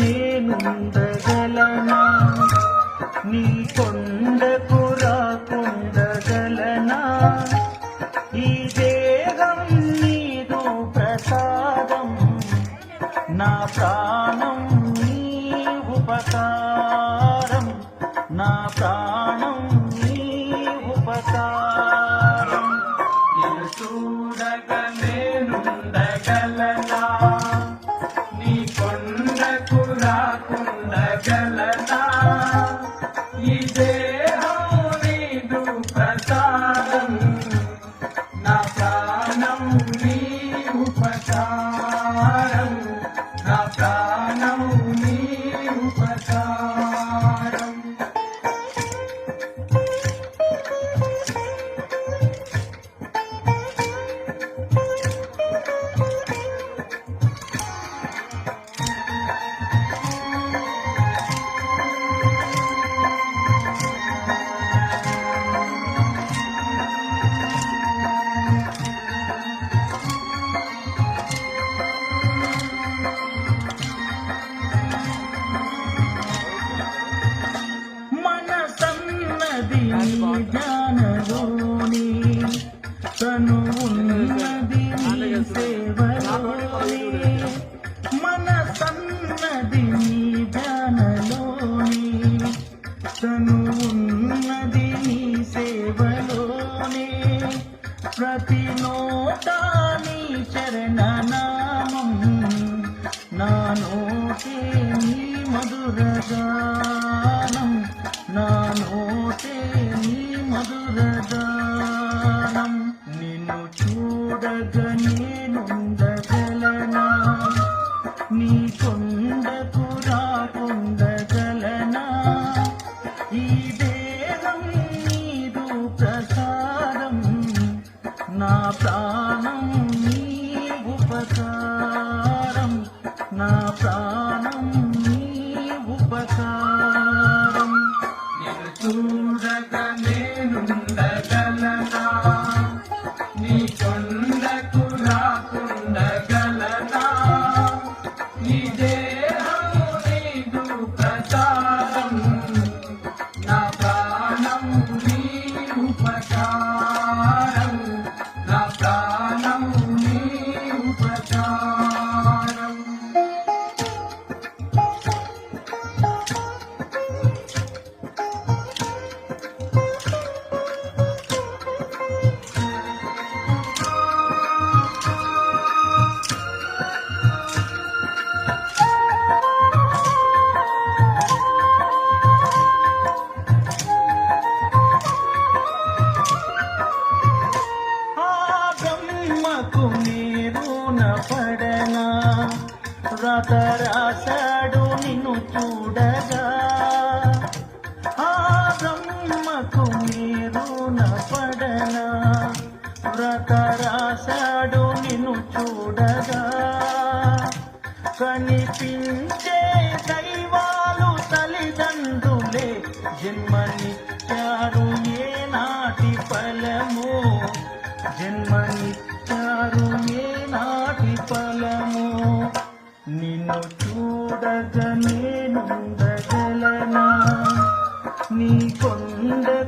నేనుండగలనా? నీ కొండకు రాకుండగలనా? ఈ దేహం నీదు ప్రసాదం, నా ప్రాణం నీ ఉపకారం, నా ప్రాణం నీ ఉపకారం. నిన్ను చూడగ నేనుండగలనా? నీ కొండకు రాకుండగలనా? ఈ దేహం నీదు ప్రసాదం, నా ప్రాణం నీ ఉపకారం, నా ప్రాణం నీ ఉపకారం. మనసన్నది నీ ధ్యానలోని, తను ఉన్నది నీ సేవలోని. మనసన్నది నీ ధ్యానలోని, తను ఉన్నది నీ సేవలోని. ప్రతి నోటా నీ చరణనామం, నా నోటే నీ మధురగానం, నా నోటే నీ మధురగానం. నిన్ను చూడగ నేనుండగలనా? నీ కొండకు రాకుండగలనా? ఈ దేహం నీదు ప్రసాదం, నా ప్రాణం నీ ఉపకారం, నా ప్రాణం నీ ఉపకారం. నిన్ను చూడగ నేనుండగలనా? నీ కొండకు రాకుండగలనా? ఈ దేహం నీదు ప్రసాదం, నా ప్రాణం నీ ఉపకారం, నా ప్రాణం నీ ఉపకారం. నీరున పడనా? వ్రత రాశాడు నిన్ను చూడగా. ఆ బ్రహ్మకు నీరున పడనా? వ్రత రాశాడు నిన్ను చూడగా. కనిపించే దైవాలు తల్లిదండ్రులే జన్మనిచ్చారు, ఏ నాటి ఫలము జన్మనిచ్చారు, ఏ నాటి ఫలము. నిన్ను చూడగ నేనుండగలనా? నీ కొండకు